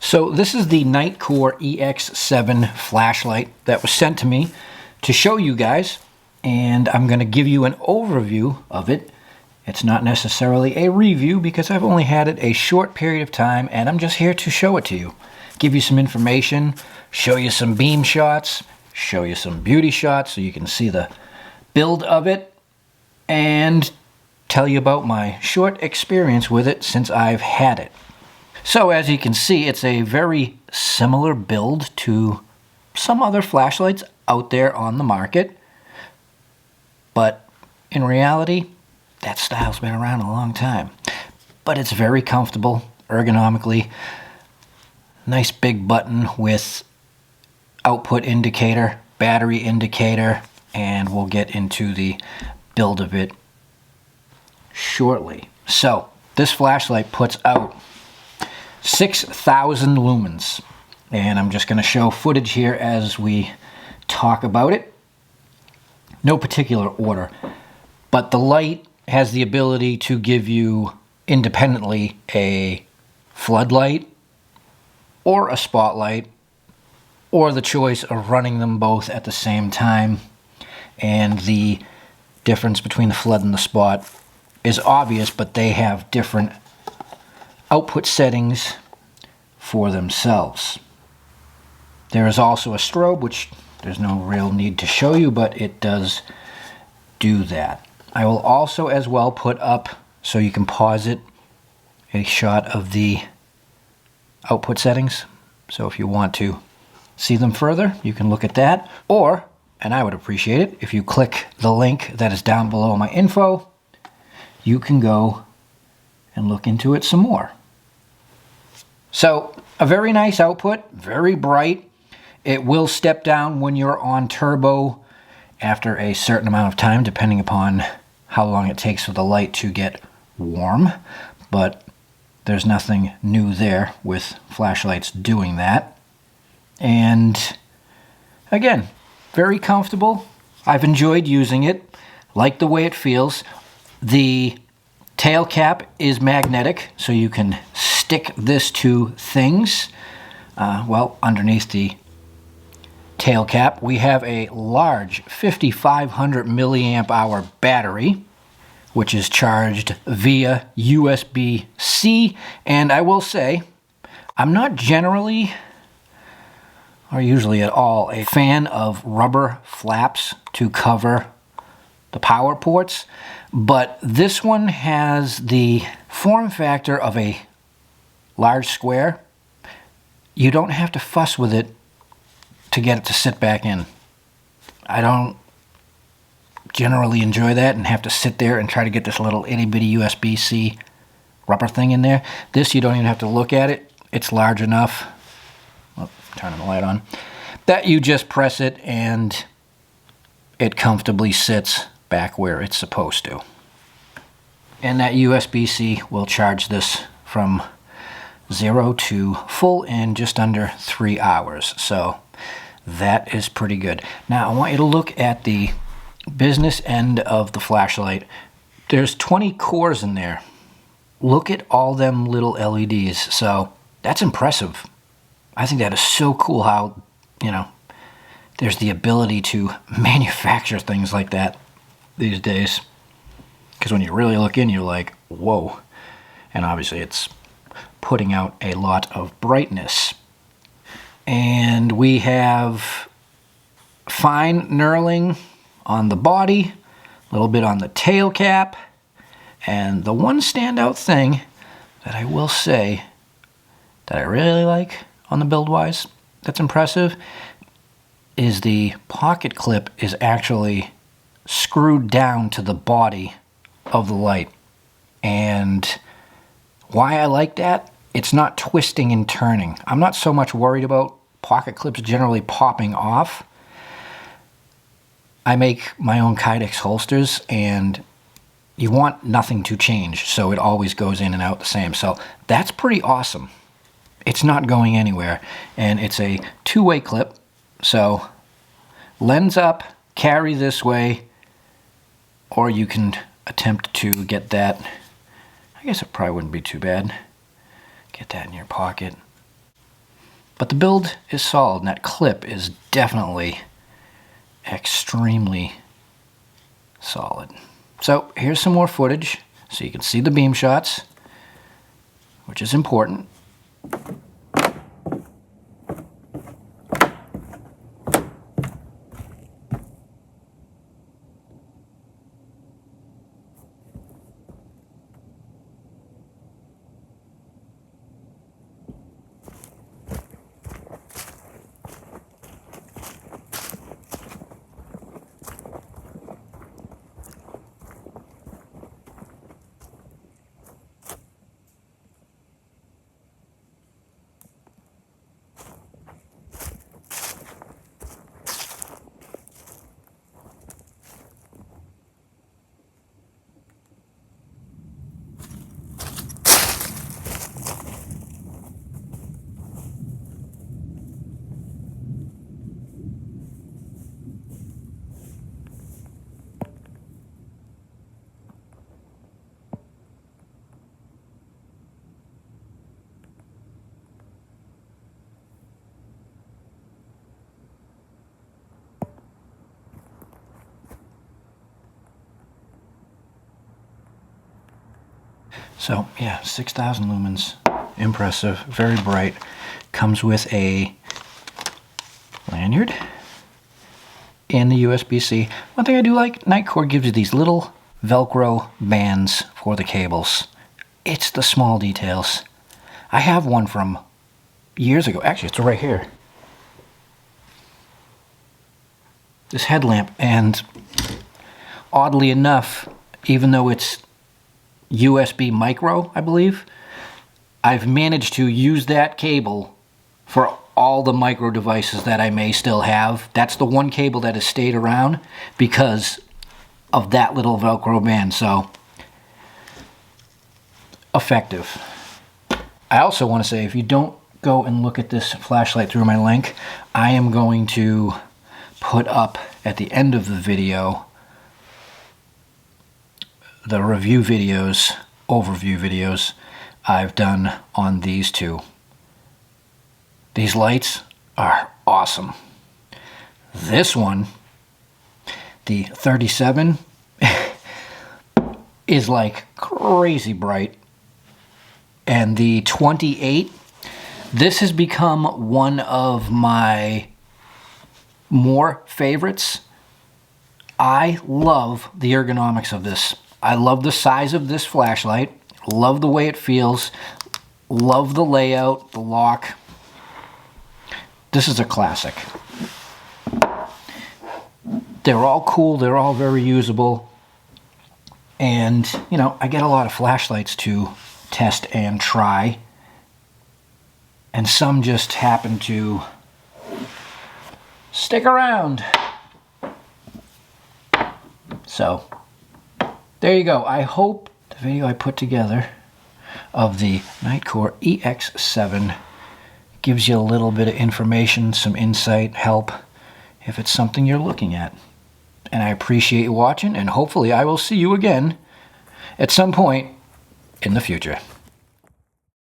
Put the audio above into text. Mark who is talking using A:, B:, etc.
A: So this is the Nitecore EX7 flashlight that was sent to me to show you guys, and I'm going to give you an overview of it. It's not necessarily a review because I've only had it a short period of time, and I'm just here to show it to you. Give you some information, show you some beam shots, show you some beauty shots so you can see the build of it, and tell you about my short experience with it since I've had it. So as you can see, it's a very similar build to some other flashlights out there on the market, but in reality, that style's been around a long time. But it's very comfortable, ergonomically. Nice big button with output indicator, battery indicator, and we'll get into the build of it shortly. So this flashlight puts out 6,000 lumens, and I'm just going to show footage here as we talk about it. No particular order, but the light has the ability to give you independently a floodlight or a spotlight, or the choice of running them both at the same time. And the difference between the flood and the spot is obvious, but they have different output settings for themselves. There is also a strobe, which there's no real need to show you, but it does do that. I will also as well put up, so you can pause it, a shot of the output settings. So if you want to see them further, you can look at that. Or, and I would appreciate it, if you click the link that is down below my info, you can go and look into it some more. So a very nice output, very bright. It will step down when you're on turbo after a certain amount of time, depending upon how long it takes for the light to get warm. But there's nothing new there with flashlights doing that. And again, very comfortable. I've enjoyed using it, like the way it feels. The tail cap is magnetic, so you can stick this to things. Well, underneath the tail cap, we have a large 5,500 milliamp hour battery, which is charged via USB-C. And I will say, I'm not generally, or usually at all, a fan of rubber flaps to cover the power ports, but this one has the form factor of a large square. You don't have to fuss with it to get it to sit back in. I don't generally enjoy that and have to sit there and try to get this little itty-bitty USB-C rubber thing in there. This, you don't even have to look at it. It's large enough, oh, turning the light on, that you just press it and it comfortably sits back where it's supposed to. And that USB-C will charge this from 0 to full in just under 3 hours. So that is pretty good. Now I want you to look at the business end of the flashlight. There's 20 cores in there. Look at all them little LEDs. So that's impressive. I think that is so cool how, you know, there's the ability to manufacture things like that these days. Because when you really look in, you're like, whoa. And obviously it's putting out a lot of brightness. And we have fine knurling on the body, a little bit on the tail cap, and the one standout thing that I will say that I really like on the build-wise that's impressive is the pocket clip is actually screwed down to the body of the light. And why I like that, it's not twisting and turning. I'm not so much worried about pocket clips generally popping off. I make my own Kydex holsters, and you want nothing to change, so it always goes in and out the same. So that's pretty awesome. It's not going anywhere, and it's a two-way clip. So lens up, carry this way, or you can attempt to get that. I guess it probably wouldn't be too bad. Get that in your pocket. But the build is solid, and that clip is definitely extremely solid. So here's some more footage so you can see the beam shots, which is important. So yeah, 6,000 lumens, impressive, very bright. Comes with a lanyard and the USB-C. One thing I do like, Nitecore gives you these little Velcro bands for the cables. It's the small details. I have one from years ago. Actually, it's right here. This headlamp, and oddly enough, even though it's USB micro, I believe, I've managed to use that cable for all the micro devices that I may still have. That's the one cable that has stayed around because of that little Velcro band. So effective. I also want to say, if you don't go and look at this flashlight through my link, I am going to put up at the end of the video the review videos, overview videos I've done on these two. These lights are awesome. This one, the 37, is like crazy bright. And the 28, this has become one of my more favorites. I love the ergonomics of this. I love the size of this flashlight, love the way it feels, love the layout, the lock. This is a classic. They're all cool, they're all very usable, and you know, I get a lot of flashlights to test and try, and some just happen to stick around. So there you go. I hope the video I put together of the Nitecore EX7 gives you a little bit of information, some insight, help, if it's something you're looking at. And I appreciate you watching, and hopefully I will see you again at some point in the future.